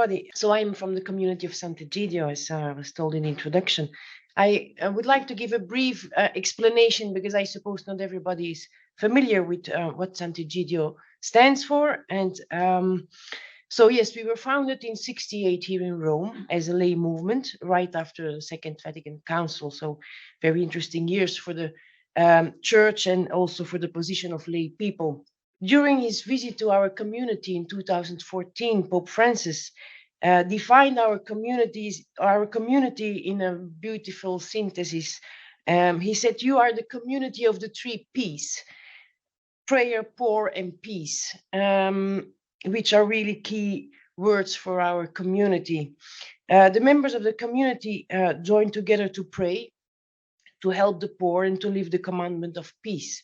everybody. So I'm from the community of Sant'Egidio, as I was told in the introduction. I would like to give a brief explanation because I suppose not everybody is familiar with what Sant'Egidio stands for. And so, yes, we were founded in 68 here in Rome as a lay movement right after the Second Vatican Council. So very interesting years for the church and also for the position of lay people. During his visit to our community in 2014, Pope Francis defined our community in a beautiful synthesis. He said, "You are the community of the three P's: prayer, poor, and peace," which are really key words for our community. The members of the community join together to pray, to help the poor, and to live the commandment of peace.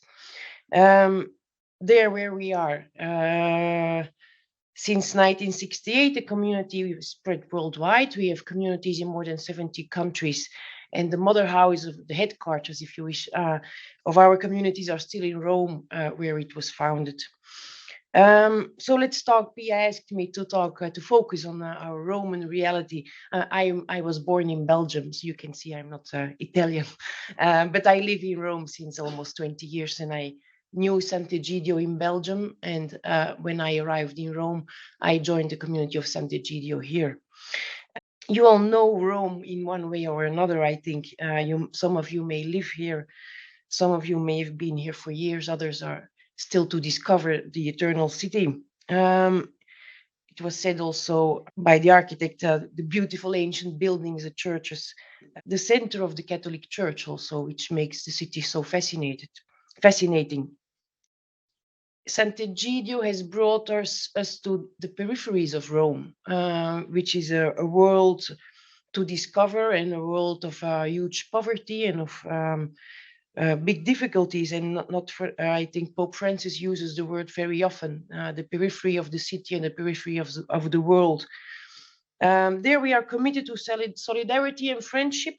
There where we are. Since 1968, the community was spread worldwide. We have communities in more than 70 countries, and the mother house of the headquarters, if you wish, of our communities are still in Rome, where it was founded. So let's talk. Pia asked me to talk to focus on our Roman reality. I was born in Belgium, so you can see I'm not Italian, but I live in Rome since almost 20 years, and I knew Sant'Egidio in Belgium. And when I arrived in Rome, I joined the community of Sant'Egidio here. You all know Rome in one way or another, I think. Some of you may live here. Some of you may have been here for years. Others are still to discover the eternal city. It was said also by the architect, the beautiful ancient buildings, the churches, the center of the Catholic Church also, which makes the city so fascinating. Sant'Egidio has brought us to the peripheries of Rome, which is a world to discover, and a world of huge poverty and of big difficulties. And not for, I think Pope Francis uses the word very often, the periphery of the city and the periphery of the world. There we are committed to solidarity and friendship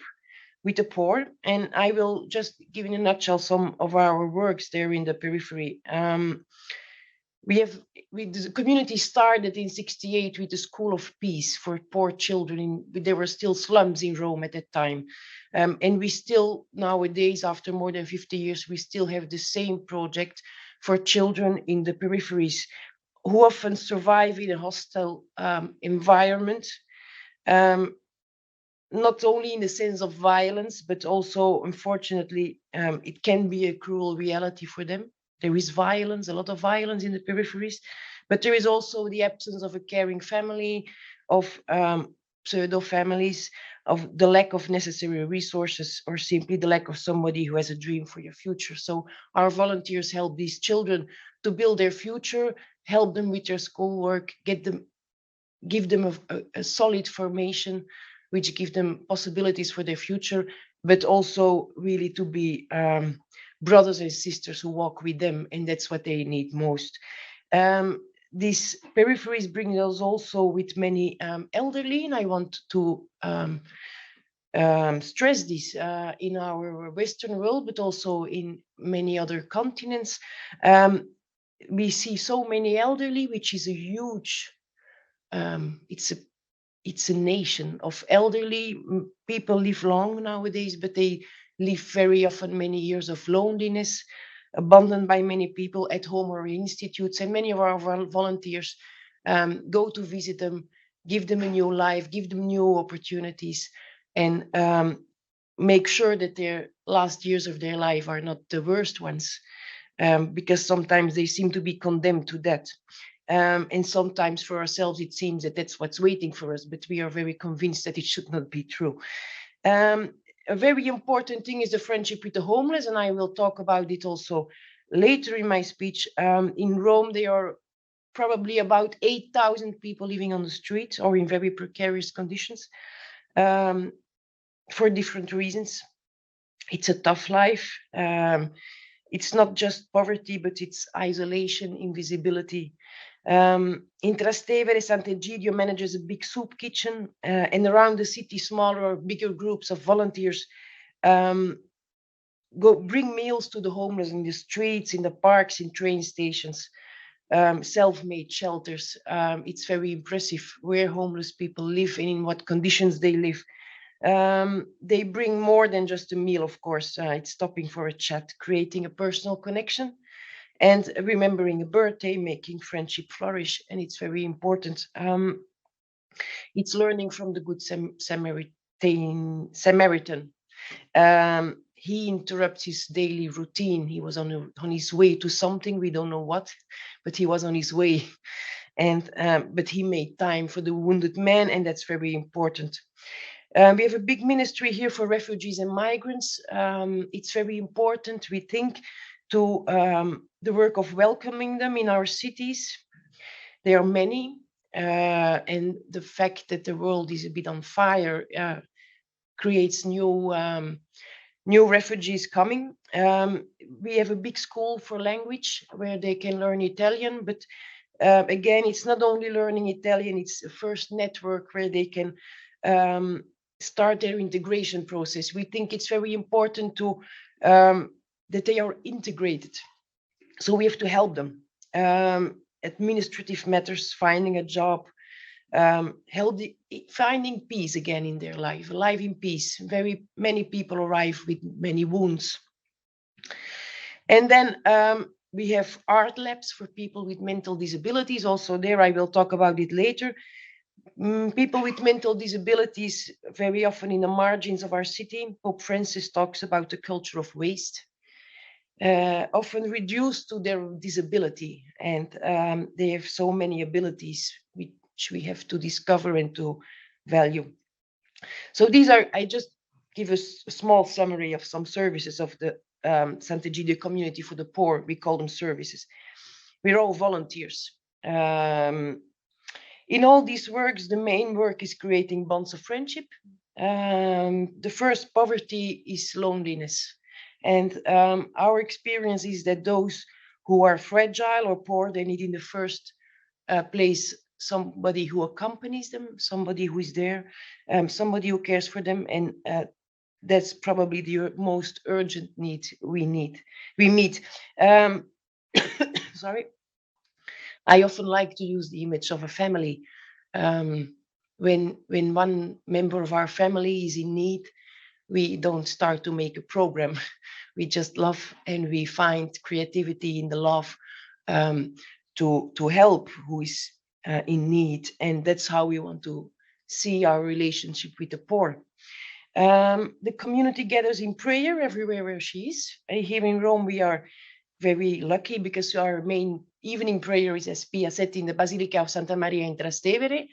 with the poor. And I will just give in a nutshell some of our works there in the periphery. The community started in 68 with the School of Peace for poor children. There were still slums in Rome at that time. And we still, nowadays, after more than 50 years, we still have the same project for children in the peripheries who often survive in a hostile environment. Not only in the sense of violence, but also, unfortunately, it can be a cruel reality for them. There is violence, a lot of violence in the peripheries, but there is also the absence of a caring family, of pseudo families, of the lack of necessary resources, or simply the lack of somebody who has a dream for your future. So our volunteers help these children to build their future, help them with their schoolwork, give them a solid formation, which give them possibilities for their future, but also really to be brothers and sisters who walk with them, and that's what they need most. These peripheries bring us also with many elderly, and I want to stress this in our Western world, but also in many other continents. We see so many elderly, which is a huge, it's a nation of elderly people. Live long nowadays, but they live very often many years of loneliness, abandoned by many people at home or in institutes. And many of our volunteers go to visit them, give them a new life, give them new opportunities, and make sure that their last years of their life are not the worst ones, because sometimes they seem to be condemned to that. And sometimes for ourselves, it seems that that's what's waiting for us, but we are very convinced that it should not be true. A very important thing is the friendship with the homeless, and I will talk about it also later in my speech. In Rome, there are probably about 8,000 people living on the street or in very precarious conditions for different reasons. It's a tough life. It's not just poverty, but it's isolation, invisibility. In Trastevere, Sant'Egidio manages a big soup kitchen, and around the city, smaller or bigger groups of volunteers go bring meals to the homeless in the streets, in the parks, in train stations. self-made shelters. It's very impressive where homeless people live and in what conditions they live. They bring more than just a meal, of course. It's stopping for a chat, creating a personal connection, and remembering a birthday, making friendship flourish. And it's very important. It's learning from the Good Samaritan. He interrupts his daily routine. He was on his way to something, we don't know what, but he was on his way. And but he made time for the wounded man, and that's very important. We have a big ministry here for refugees and migrants. It's very important, we think, to the work of welcoming them in our cities. There are many, and the fact that the world is a bit on fire creates new refugees coming. We have a big school for language where they can learn Italian, but again, it's not only learning Italian, it's a first network where they can start their integration process. We think it's very important to that they are integrated. So we have to help them. Administrative matters, finding a job, healthy, finding peace again in their life, life in peace. Very many people arrive with many wounds. And then we have art labs for people with mental disabilities. Also there, I will talk about it later. People with mental disabilities, very often in the margins of our city. Pope Francis talks about the culture of waste, often reduced to their disability. And they have so many abilities which we have to discover and to value. So these are, I just give a small summary of some services of the Sant'Egidio Community for the poor. We call them services. We're all volunteers. In all these works, the main work is creating bonds of friendship. The first poverty is loneliness. And our experience is that those who are fragile or poor, they need in the first place somebody who accompanies them, somebody who is there, somebody who cares for them. And that's probably the most urgent need we meet. Sorry. I often like to use the image of a family. When one member of our family is in need, we don't start to make a program. We just love, and we find creativity in the love to help who is in need. And that's how we want to see our relationship with the poor. The community gathers in prayer everywhere where she is. Here in Rome, we are very lucky because our main evening prayer is, as Pia said, in the Basilica of Santa Maria in Trastevere,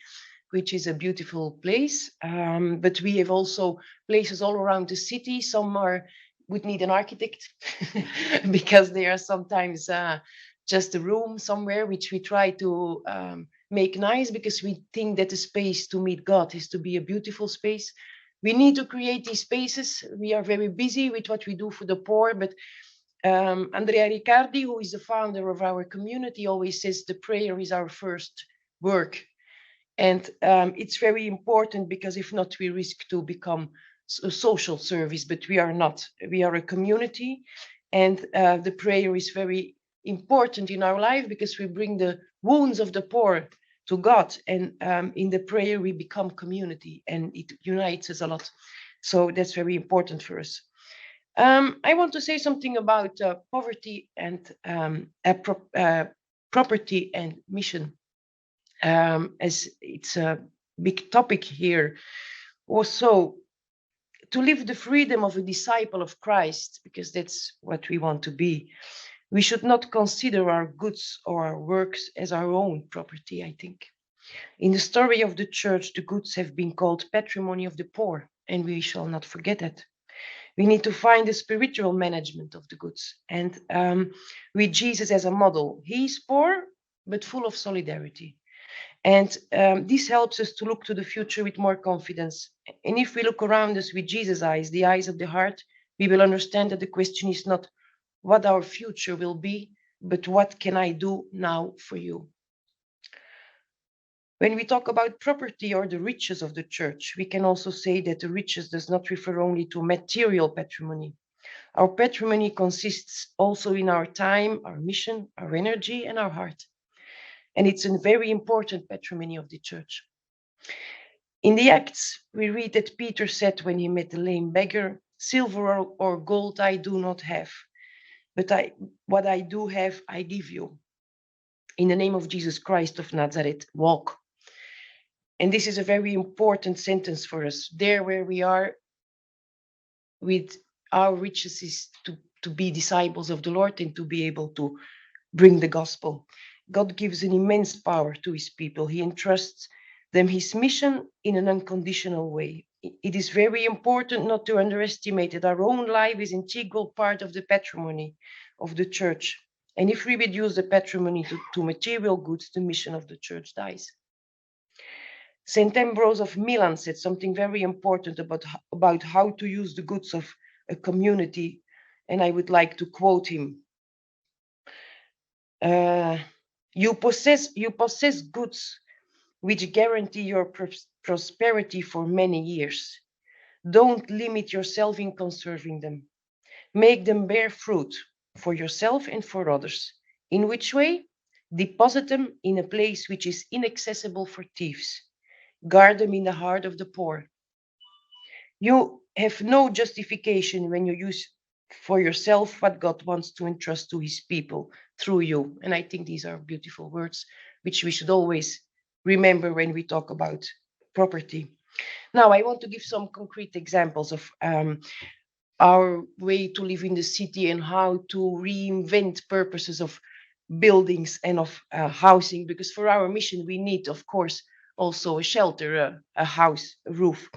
which is a beautiful place. But we have also places all around the city. Some would need an architect because they are sometimes just a room somewhere, which we try to make nice, because we think that the space to meet God has to be a beautiful space. We need to create these spaces. We are very busy with what we do for the poor, but Andrea Riccardi, who is the founder of our community, always says the prayer is our first work. And it's very important, because if not, we risk to become a social service, but we are not. We are a community, and the prayer is very important in our life, because we bring the wounds of the poor to God, and in the prayer we become community, and it unites us a lot. So that's very important for us. I want to say something about poverty and property and mission, as it's a big topic here. Also, to live the freedom of a disciple of Christ, because that's what we want to be, we should not consider our goods or our works as our own property, I think. In the story of the church, the goods have been called patrimony of the poor, and we shall not forget that. We need to find the spiritual management of the goods, and with Jesus as a model. He is poor, but full of solidarity. And this helps us to look to the future with more confidence. And if we look around us with Jesus' eyes, the eyes of the heart, we will understand that the question is not what our future will be, but what can I do now for you? When we talk about property or the riches of the church, we can also say that the riches does not refer only to material patrimony. Our patrimony consists also in our time, our mission, our energy, and our heart. And it's a very important patrimony of the church. In the Acts, we read that Peter said when he met the lame beggar, "Silver or gold I do not have, but what I do have, I give you. In the name of Jesus Christ of Nazareth, walk." And this is a very important sentence for us. There where we are with our riches is to be disciples of the Lord and to be able to bring the gospel. God gives an immense power to his people. He entrusts them his mission in an unconditional way. It is very important not to underestimate that our own life is an integral part of the patrimony of the church. And if we reduce the patrimony to material goods, the mission of the church dies. St. Ambrose of Milan said something very important about how to use the goods of a community, and I would like to quote him. You possess goods which guarantee your prosperity for many years. Don't limit yourself in conserving them. Make them bear fruit for yourself and for others. In which way? Deposit them in a place which is inaccessible for thieves. Guard them in the heart of the poor. You have no justification when you use for yourself what God wants to entrust to his people through you. And I think these are beautiful words, which we should always remember when we talk about property. Now, I want to give some concrete examples of our way to live in the city and how to reinvent purposes of buildings and of housing, because for our mission, we need, of course, also a shelter, a house, a roof.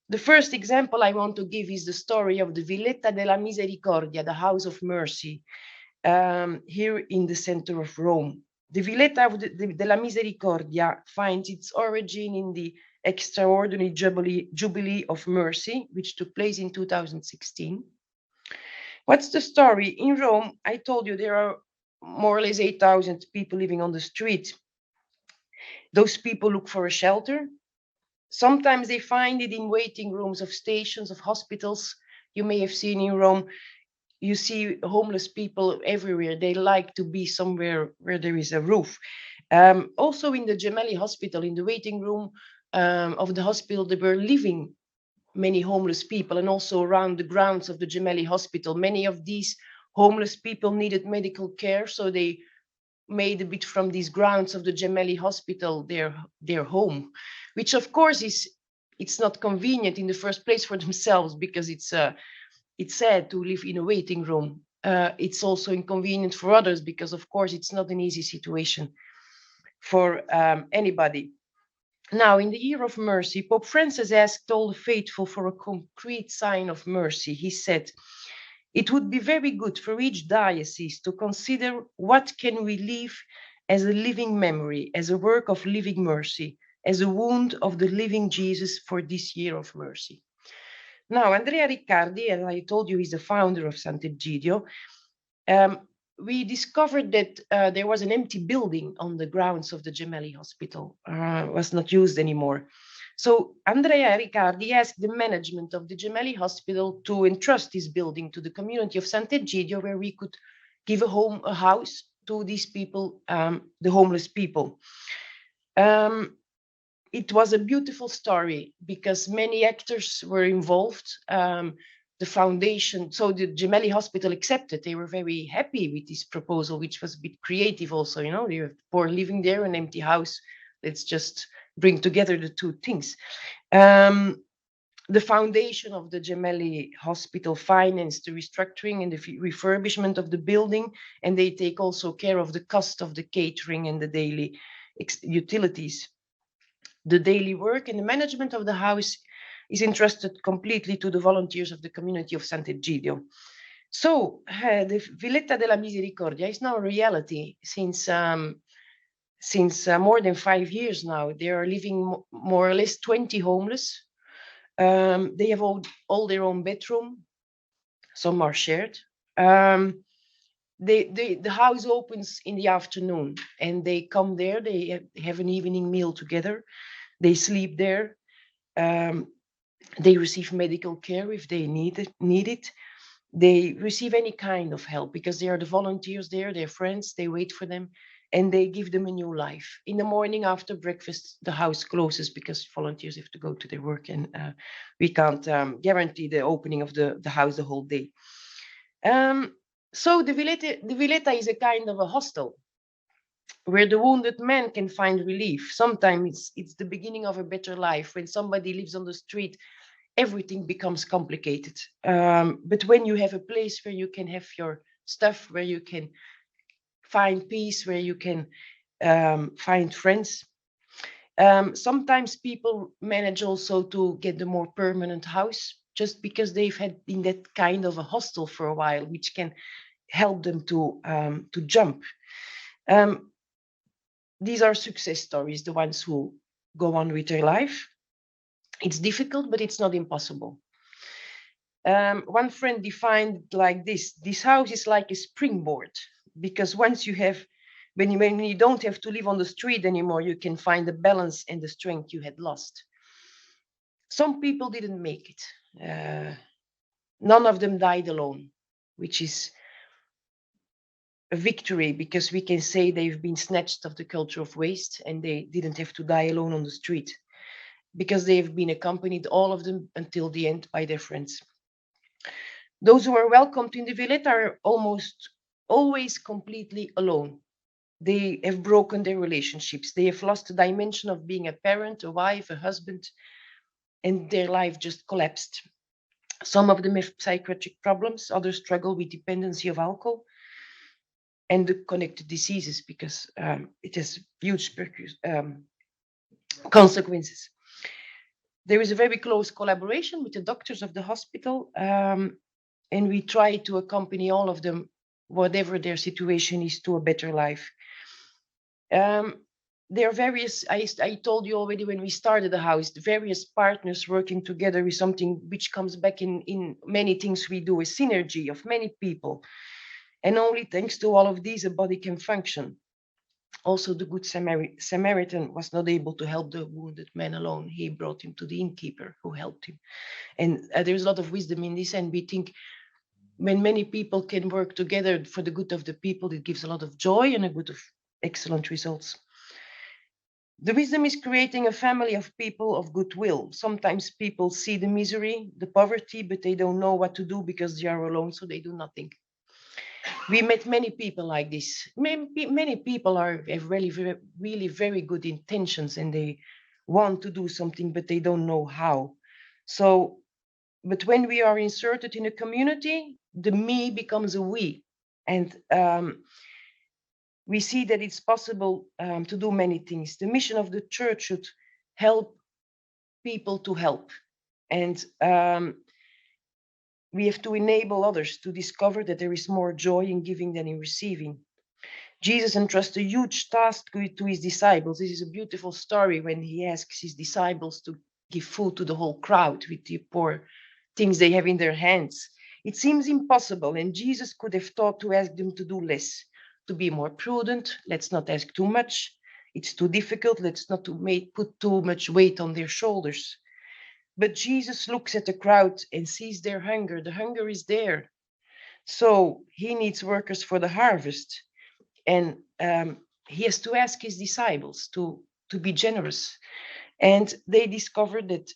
The first example I want to give is the story of the Villetta della Misericordia, the House of Mercy, here in the center of Rome. The Villetta della Misericordia finds its origin in the extraordinary Jubilee of Mercy, which took place in 2016. What's the story? In Rome, I told you there are more or less 8,000 people living on the street. Those people look for a shelter. Sometimes they find it in waiting rooms of stations, of hospitals. You may have seen in Rome, you see homeless people everywhere. They like to be somewhere where there is a roof. Also in the Gemelli Hospital, in the waiting room of the hospital, there were living many homeless people, and also around the grounds of the Gemelli Hospital. Many of these homeless people needed medical care, so they made a bit from these grounds of the Gemelli Hospital their home, which of course it's not convenient in the first place for themselves, because it's sad to live in a waiting room. It's also inconvenient for others, because of course it's not an easy situation for anybody. Now, in the year of mercy, Pope Francis asked all the faithful for a concrete sign of mercy. He said, "It would be very good for each diocese to consider what can we leave as a living memory, as a work of living mercy, as a wound of the living Jesus for this year of mercy." Now, Andrea Riccardi, as I told you, is the founder of Sant'Egidio. We discovered that there was an empty building on the grounds of the Gemelli Hospital, was not used anymore. So Andrea Riccardi asked the management of the Gemelli Hospital to entrust this building to the community of Sant'Egidio, where we could give a house to these people, the homeless people. It was a beautiful story because many actors were involved. The foundation, so the Gemelli Hospital accepted. They were very happy with this proposal, which was a bit creative also. You know, you have poor living there, an empty house. Let's just bring together the two things. The foundation of the Gemelli Hospital financed the restructuring and the refurbishment of the building, and they take also care of the cost of the catering and the daily utilities. The daily work and the management of the house is entrusted completely to the volunteers of the community of Sant'Egidio. So the Villetta della Misericordia is now a reality since more than 5 years now. There are living more or less 20 homeless. They have all their own bedroom. Some are shared. The house opens in the afternoon, and they come there. They have an evening meal together. They sleep there. They receive medical care if they need it. They receive any kind of help because they are the volunteers there, they're friends, they wait for them. and they give them a new life. In the morning after breakfast, the house closes because volunteers have to go to their work, and we can't guarantee the opening of the house the whole day. So the Villetta is a kind of a hostel where the wounded man can find relief. Sometimes it's the beginning of a better life. When somebody lives on the street, everything becomes complicated. But when you have a place where you can have your stuff, where you can find peace, where you can find friends. Sometimes people manage also to get a more permanent house just because they've had in that kind of a hostel for a while, which can help them to jump. These are success stories, the ones who go on with their life. It's difficult, but it's not impossible. One friend defined it like this house is like a springboard, because once you have, when you don't have to live on the street anymore, you can find the balance and the strength you had lost. Some people didn't make it. None of them died alone, which is a victory, because we can say they've been snatched of the culture of waste and they didn't have to die alone on the street, because they've been accompanied, all of them, until the end by their friends. Those who are welcomed in the village are almost always completely alone. They have broken their relationships. They have lost the dimension of being a parent, a wife, a husband, and their life just collapsed. Some of them have psychiatric problems, others struggle with dependency of alcohol and the connected diseases, because it has huge consequences. There is a very close collaboration with the doctors of the hospital, and we try to accompany all of them, whatever their situation is, to a better life. There are various, I told you already when we started the house, the various partners working together is something which comes back in many things we do, a synergy of many people. And only thanks to all of these, a body can function. Also, the Good Samaritan was not able to help the wounded man alone. He brought him to the innkeeper who helped him. And there's a lot of wisdom in this. And we think when many people can work together for the good of the people, it gives a lot of joy and a good of excellent results. The wisdom is creating a family of people of goodwill. Sometimes people see the misery, the poverty, but they don't know what to do because they are alone, so they do nothing. We met many people like this. Many people have really very good intentions and they want to do something, but they don't know how. So, but when we are inserted in a community, the me becomes a we. And we see that it's possible to do many things. The mission of the church should help people to help. And we have to enable others to discover that there is more joy in giving than in receiving. Jesus entrusts a huge task to his disciples. This is a beautiful story when he asks his disciples to give food to the whole crowd with the poor things they have in their hands. It seems impossible, and Jesus could have thought to ask them to do less, to be more prudent. Let's not ask too much. It's too difficult. Let's not put too much weight on their shoulders. But Jesus looks at the crowd and sees their hunger. The hunger is there. So he needs workers for the harvest. And he has to ask his disciples to be generous. And they discovered that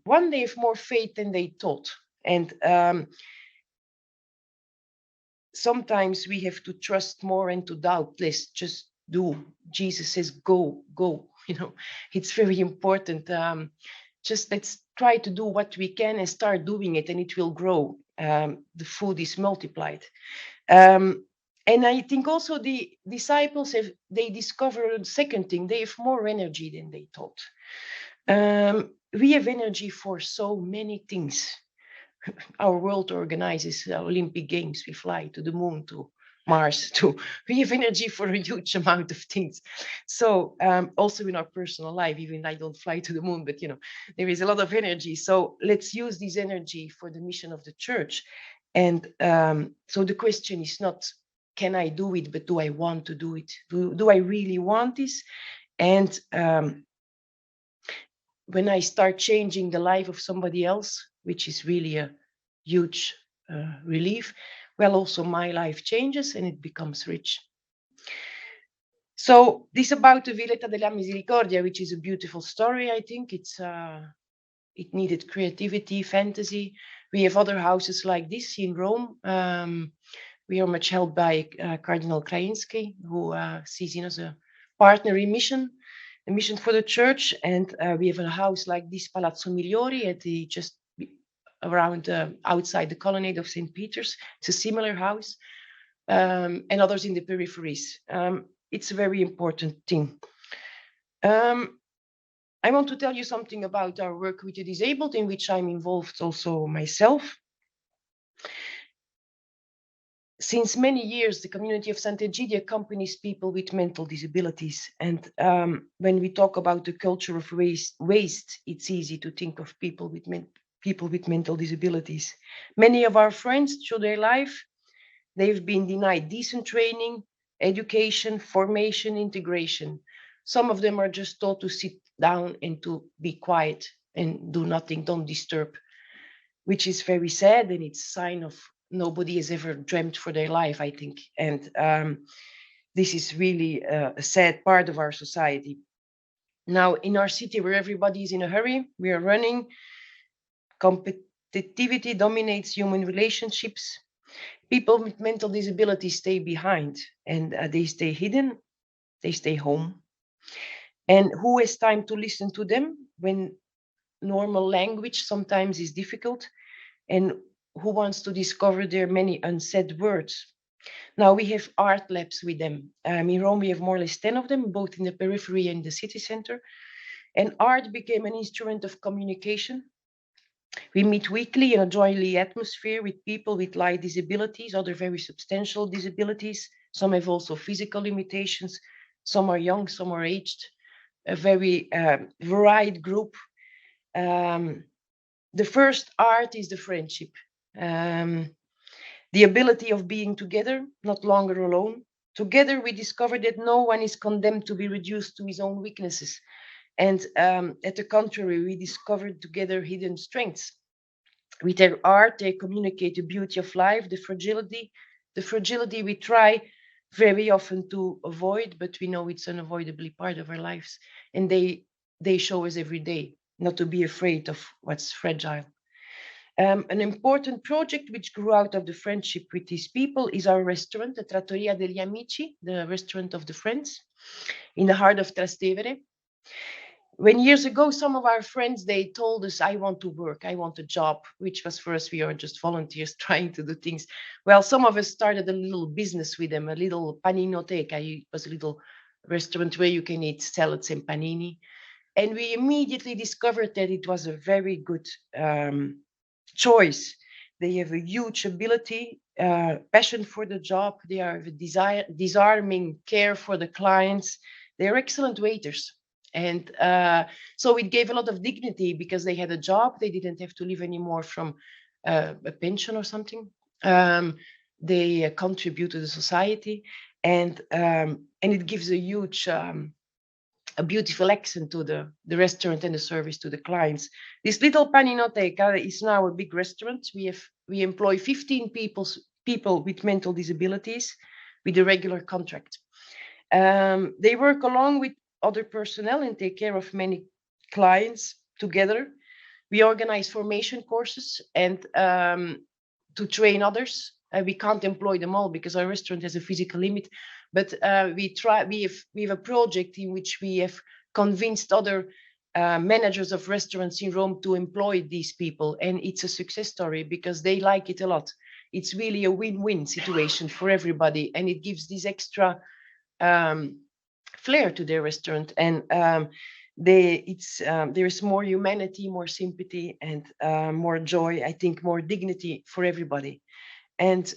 one, they have more faith than they thought. And sometimes we have to trust more and to doubt less. Just do. Jesus says, go. It's very important. Just let's try to do what we can and start doing it, and it will grow. The food is multiplied. And I think also the disciples they discovered a second thing. They have more energy than they thought. We have energy for so many things. Our world organizes Olympic Games. We fly to the moon, to Mars. We have energy for a huge amount of things. So also in our personal life, even I don't fly to the moon, but there is a lot of energy. So let's use this energy for the mission of the church. And so the question is not, can I do it, but do I want to do it? Do I really want this? And when I start changing the life of somebody else, which is really a huge relief, well, also my life changes and it becomes rich. So this about the Villetta della Misericordia, which is a beautiful story. I think it needed creativity, fantasy. We have other houses like this in Rome. We are much helped by Cardinal Krajinski, who sees in us a partner in mission, a mission for the church. And we have a house like this, Palazzo Migliori, at the just around outside the colonnade of St. Peter's. It's a similar house, and others in the peripheries. It's a very important thing. I want to tell you something about our work with the disabled, in which I'm involved also myself. Since many years, the community of Sant'Egidio accompanies people with mental disabilities. And when we talk about the culture of waste, it's easy to think of people with mental disabilities. Many of our friends, through their life, they've been denied decent training, education, formation, integration. Some of them are just told to sit down and to be quiet and do nothing, don't disturb, which is very sad, and it's a sign of nobody has ever dreamt for their life, I think. And this is really a sad part of our society. Now, in our city where everybody is in a hurry, we are running, competitivity dominates human relationships. People with mental disabilities stay behind, and they stay hidden, they stay home. And who has time to listen to them when normal language sometimes is difficult? And who wants to discover their many unsaid words? Now we have art labs with them. In Rome, we have more or less 10 of them, both in the periphery and the city center. And art became an instrument of communication. We meet weekly in a joyly atmosphere with people with light disabilities, other very substantial disabilities. Some have also physical limitations. Some are young, some are aged. A very varied group. The first art is the friendship. The ability of being together, not longer alone. Together, we discover that no one is condemned to be reduced to his own weaknesses. And at the contrary, we discovered together hidden strengths. With their art, they communicate the beauty of life, the fragility we try very often to avoid, but we know it's unavoidably part of our lives. And they show us every day not to be afraid of what's fragile. An important project which grew out of the friendship with these people is our restaurant, the Trattoria degli Amici, the restaurant of the friends, in the heart of Trastevere. When years ago, some of our friends, they told us, I want to work, I want a job, which was for us, we are just volunteers trying to do things. Well, some of us started a little business with them, a little paninoteca. It was a little restaurant where you can eat salads and panini. And we immediately discovered that it was a very good choice. They have a huge ability, passion for the job. They have a disarming care for the clients. They're excellent waiters. And so it gave a lot of dignity because they had a job. They didn't have to live anymore from a pension or something. They contribute to the society, and it gives a huge a beautiful accent to the restaurant and the service to the clients. This little paninoteca is now a big restaurant. We employ 15 people with mental disabilities with a regular contract. They work along with other personnel and take care of many clients together. We organize formation courses and to train others. We can't employ them all because our restaurant has a physical limit, but we have a project in which we have convinced other managers of restaurants in Rome to employ these people, and it's a success story because they like it a lot. It's really a win-win situation for everybody, and it gives this extra flair to their restaurant, and there is more humanity, more sympathy, and more joy. I think more dignity for everybody, and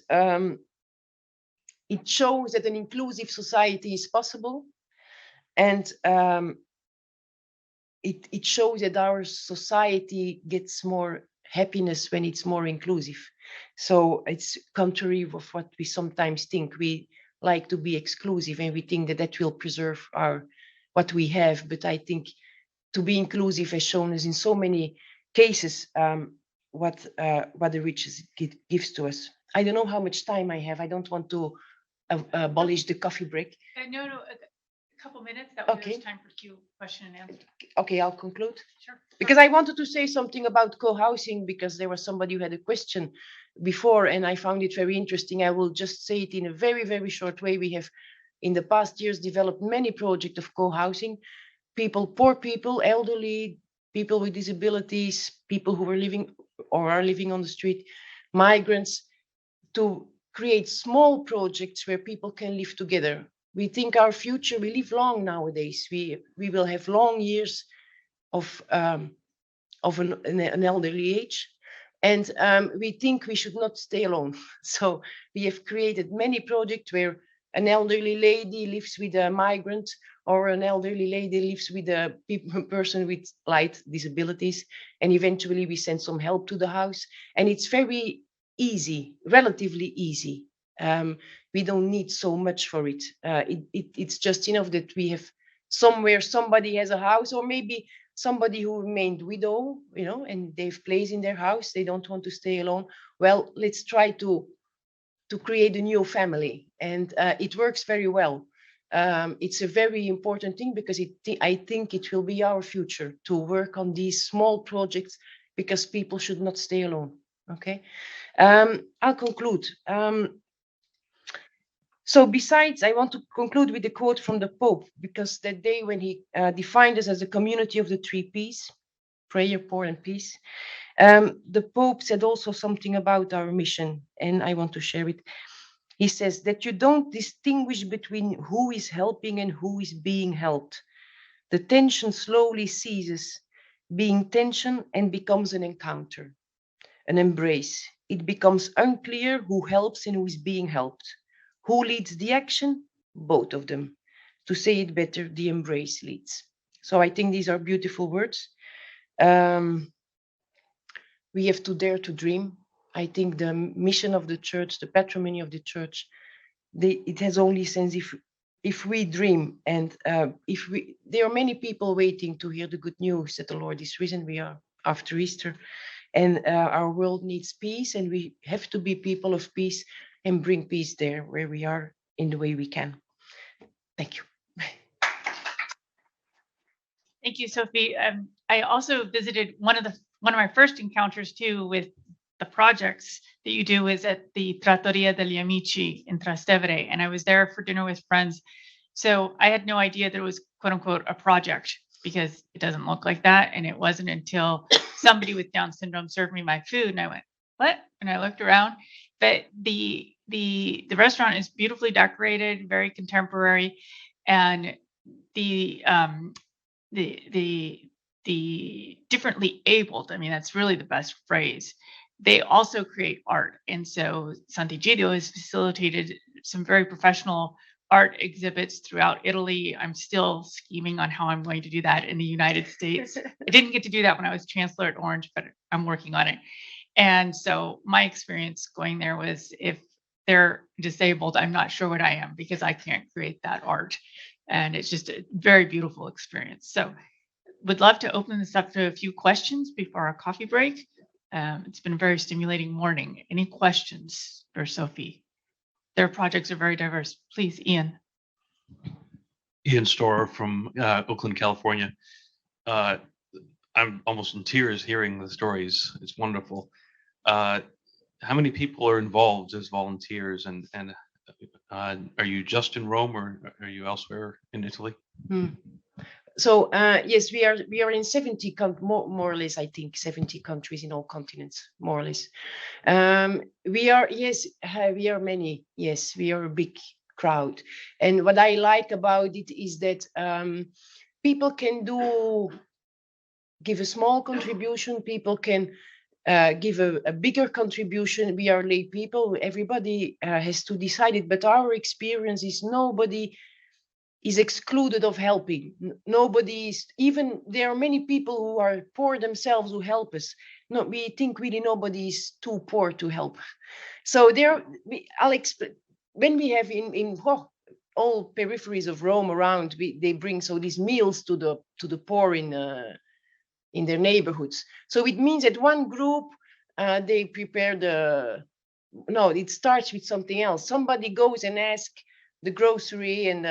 it shows that an inclusive society is possible, and it shows that our society gets more happiness when it's more inclusive. So it's contrary of what we sometimes think. We like to be exclusive, and we think that that will preserve what we have. But I think to be inclusive has shown us in so many cases what the riches it gives to us. I don't know how much time I have. I don't want to abolish the coffee break. No. couple minutes. That way Okay. there's time for question and answer. Okay, I'll conclude. Sure. Because I wanted to say something about co-housing, because there was somebody who had a question before, and I found it very interesting. I will just say it in a very, very short way. We have, in the past years, developed many projects of co-housing. Poor people, elderly, people with disabilities, people who were living or are living on the street, migrants, to create small projects where people can live together. We think our future, we live long nowadays. We will have long years of an elderly age. And we think we should not stay alone. So we have created many projects where an elderly lady lives with a migrant, or an elderly lady lives with a person with light disabilities. And eventually we send some help to the house. And it's very easy, relatively easy. We don't need so much for it. It's just enough that we have somewhere somebody has a house, or maybe somebody who remained widow, and they've place in their house, they don't want to stay alone. Well, let's try to create a new family, and it works very well. It's a very important thing, because I think it will be our future to work on these small projects, because people should not stay alone. Okay. I'll conclude. So besides, I want to conclude with a quote from the Pope, because that day when he defined us as a community of the three P's, prayer, poor, and peace, the Pope said also something about our mission, and I want to share it. He says that you don't distinguish between who is helping and who is being helped. The tension slowly ceases being tension and becomes an encounter, an embrace. It becomes unclear who helps and who is being helped. Who leads the action? Both of them. To say it better, the embrace leads. So I think these are beautiful words. We have to dare to dream. I think the mission of the church, the patrimony of the church, it has only sense if we dream, and there are many people waiting to hear the good news that the Lord is risen. We are after Easter, and our world needs peace, and we have to be people of peace and bring peace there where we are in the way we can. Thank you. Thank you, Sophie. I also visited one of my first encounters too with the projects that you do is at the Trattoria degli Amici in Trastevere, and I was there for dinner with friends. So I had no idea that it was quote unquote a project, because it doesn't look like that. And it wasn't until somebody with Down syndrome served me my food, and I went, what? And I looked around. But the restaurant is beautifully decorated, very contemporary, and the differently abled, I mean, that's really the best phrase. They also create art. And so Sant'Egidio has facilitated some very professional art exhibits throughout Italy. I'm still scheming on how I'm going to do that in the United States. I didn't get to do that when I was chancellor at Orange, but I'm working on it. And so my experience going there was, if they're disabled, I'm not sure what I am, because I can't create that art. And it's just a very beautiful experience. So would love to open this up to a few questions before our coffee break. It's been a very stimulating morning. Any questions for Sophie? Their projects are very diverse. Please, Ian. Ian Storer from Oakland, California. I'm almost in tears hearing the stories. It's wonderful. How many people are involved as volunteers, and are you just in Rome, or are you elsewhere in Italy? So yes, we are in 70 more or less, I think 70 countries in all continents, more or less. We are many. Yes, we are a big crowd. And what I like about it is that people can give a small contribution. People can give a bigger contribution. We are lay people. Everybody has to decide it. But our experience is nobody is excluded of helping. Nobody is, even there are many people who are poor themselves who help us. No, we think really nobody is too poor to help. So I'll explain. When we have in all peripheries of Rome around, they bring these meals to the poor in their neighborhoods. So it means that one group they prepare it starts with something else. Somebody goes and asks the grocery and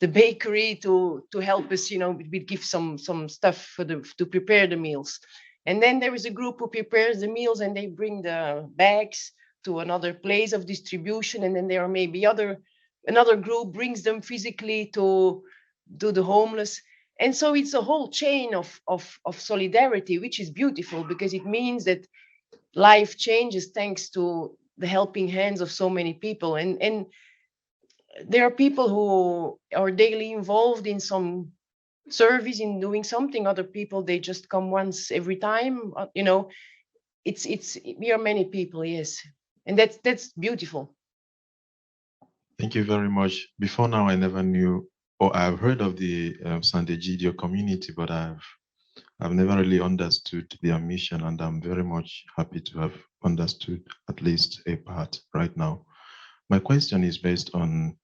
the bakery to help us, we give some stuff to prepare the meals. And then there is a group who prepares the meals and they bring the bags to another place of distribution. And then there are maybe another group brings them physically to the homeless. And so it's a whole chain of solidarity, which is beautiful because it means that life changes thanks to the helping hands of so many people. And there are people who are daily involved in some service, in doing something. Other people, they just come once every time. We are many people, yes, and that's beautiful. Thank you very much. Before now, I never knew, or I've heard of the Sant'Egidio Community, but I've never really understood their mission, and I'm very much happy to have understood at least a part right now. My question is based on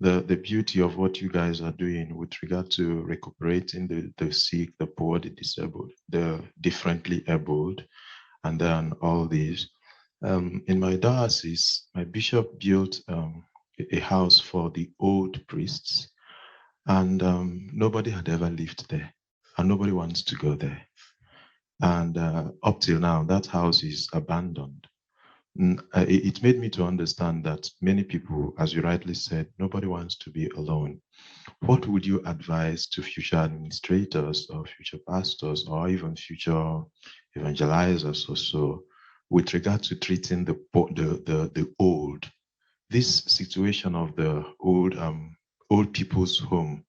the beauty of what you guys are doing with regard to recuperating the sick, the poor, the disabled, the differently abled, and then all these. In my diocese, my bishop built a house for the old priests, and nobody had ever lived there, and nobody wants to go there. And up till now, that house is abandoned. It made me to understand that many people, as you rightly said, nobody wants to be alone. What would you advise to future administrators or future pastors or even future evangelizers or so with regard to treating the old? This situation of the old people's home,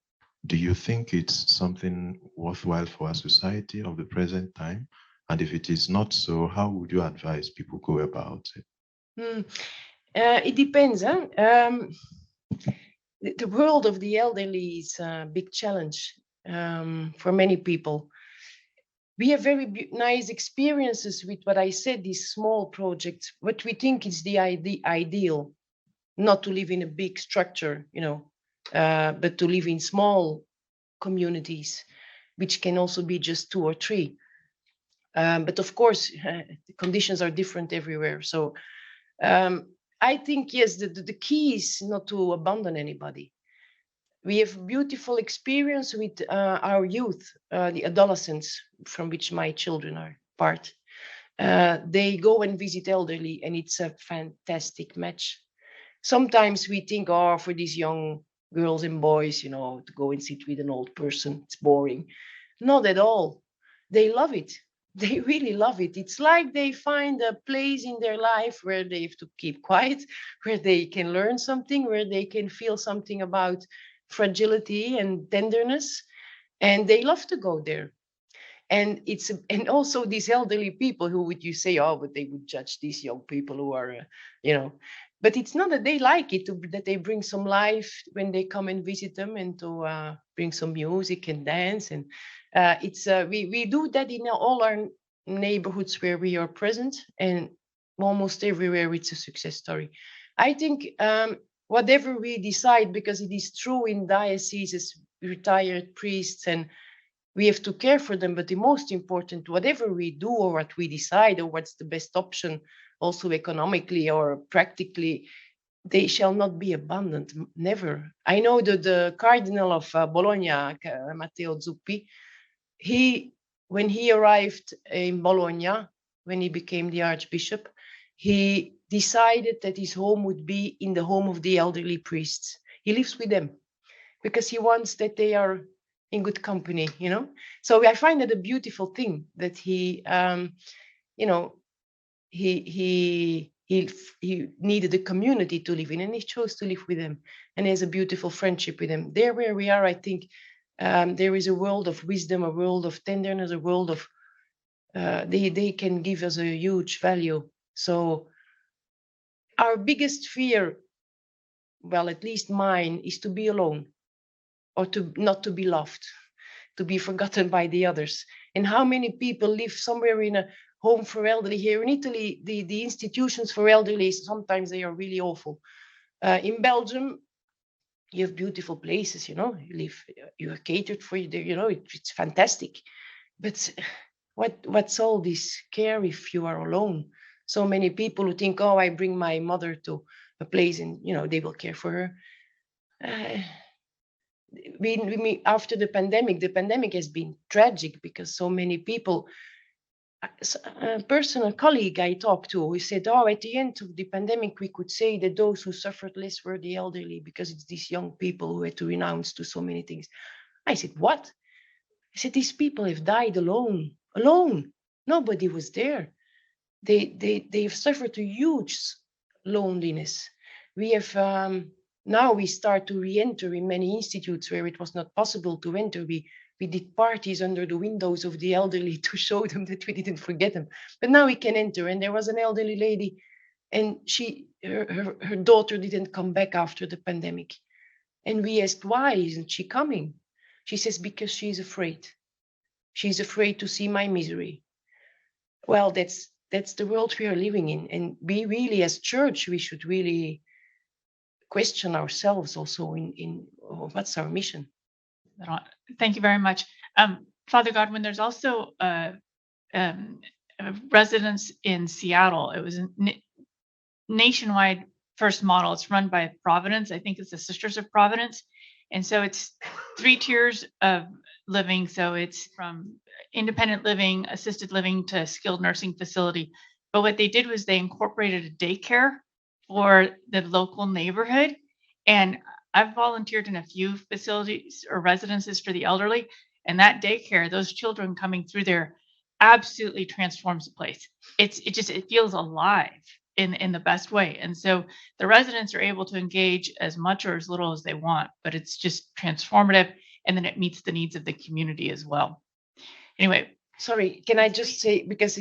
do you think it's something worthwhile for our society of the present time? And if it is not so, how would you advise people go about it? It depends. The world of the elderly is a big challenge for many people. We have very nice experiences with what I said, these small projects, what we think is the ideal, not to live in a big structure, but to live in small communities, which can also be just 2 or 3. But of course, the conditions are different everywhere. So I think, yes, the key is not to abandon anybody. We have beautiful experience with our youth, the adolescents, from which my children are part. They go and visit elderly, and it's a fantastic match. Sometimes we think, for these young girls and boys, to go and sit with an old person, it's boring. Not at all. They love it. They really love it. It's like they find a place in their life where they have to keep quiet, where they can learn something, where they can feel something about fragility and tenderness, and they love to go there. And also these elderly people who would you say, but they would judge these young people who are, but it's not that they like it, that they bring some life when they come and visit them, and to bring some music and dance. And we do that in all our neighborhoods where we are present, and almost everywhere it's a success story. I think whatever we decide, because it is true in dioceses, retired priests, and we have to care for them. But the most important, whatever we do or what we decide or what's the best option, also economically or practically, they shall not be abandoned, never. I know that the Cardinal of Bologna, Matteo Zuppi, when he arrived in Bologna, when he became the Archbishop, he decided that his home would be in the home of the elderly priests. He lives with them because he wants that they are in good company, So I find that a beautiful thing that he needed a community to live in, and he chose to live with them, and he has a beautiful friendship with them. There where we are, I think there is a world of wisdom, a world of tenderness, a world of they can give us a huge value. So our biggest fear, well, at least mine, is to be alone, or to not to be loved, to be forgotten by the others. And how many people live somewhere in a home for elderly? Here in Italy, the institutions for elderly, sometimes they are really awful. In Belgium, you have beautiful places, you are catered for, it's fantastic. But what's all this care if you are alone? So many people who think, I bring my mother to a place and, they will care for her. after the pandemic has been tragic because so many people. A personal colleague I talked to, who said, "Oh, at the end of the pandemic, we could say that those who suffered less were the elderly because it's these young people who had to renounce to so many things." I said, "What?" I said, "These people have died alone. Nobody was there. They've suffered a huge loneliness. We have now we start to re-enter in many institutes where it was not possible to enter. We did parties under the windows of the elderly to show them that we didn't forget them. But now we can enter." And there was an elderly lady, and her daughter didn't come back after the pandemic. And we asked, "Why isn't she coming?" She says, "Because she's afraid. She's afraid to see my misery." Well, that's the world we are living in. And we really, as church, we should really question ourselves also in what's our mission. Thank you very much. Father Godwin, there's also a residence in Seattle. It was a nationwide first model. It's run by Providence. I think it's the Sisters of Providence. And so it's 3 tiers of living. So it's from independent living, assisted living to skilled nursing facility. But what they did was they incorporated a daycare for the local neighborhood. And I've volunteered in a few facilities or residences for the elderly, and that daycare, those children coming through there absolutely transforms the place. It feels alive in the best way. And so the residents are able to engage as much or as little as they want, but it's just transformative, and then it meets the needs of the community as well. Anyway. Sorry, can I just say, because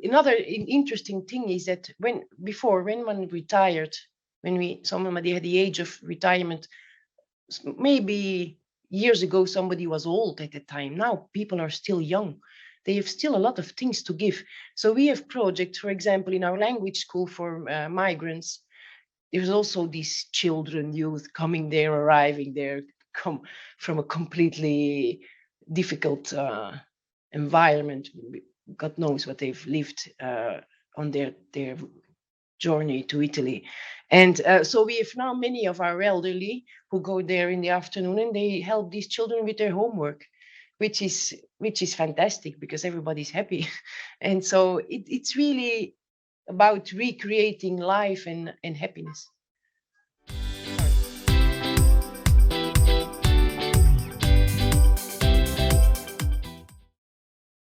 another interesting thing is that when one retired, somebody had the age of retirement, maybe years ago somebody was old at the time. Now people are still young. They have still a lot of things to give. So we have projects, for example, in our language school for migrants. There's also these youth coming there, arriving there, come from a completely difficult environment. God knows what they've lived on their journey to Italy. And so we have now many of our elderly who go there in the afternoon, and they help these children with their homework, which is fantastic because everybody's happy. And so it's really about recreating life and happiness.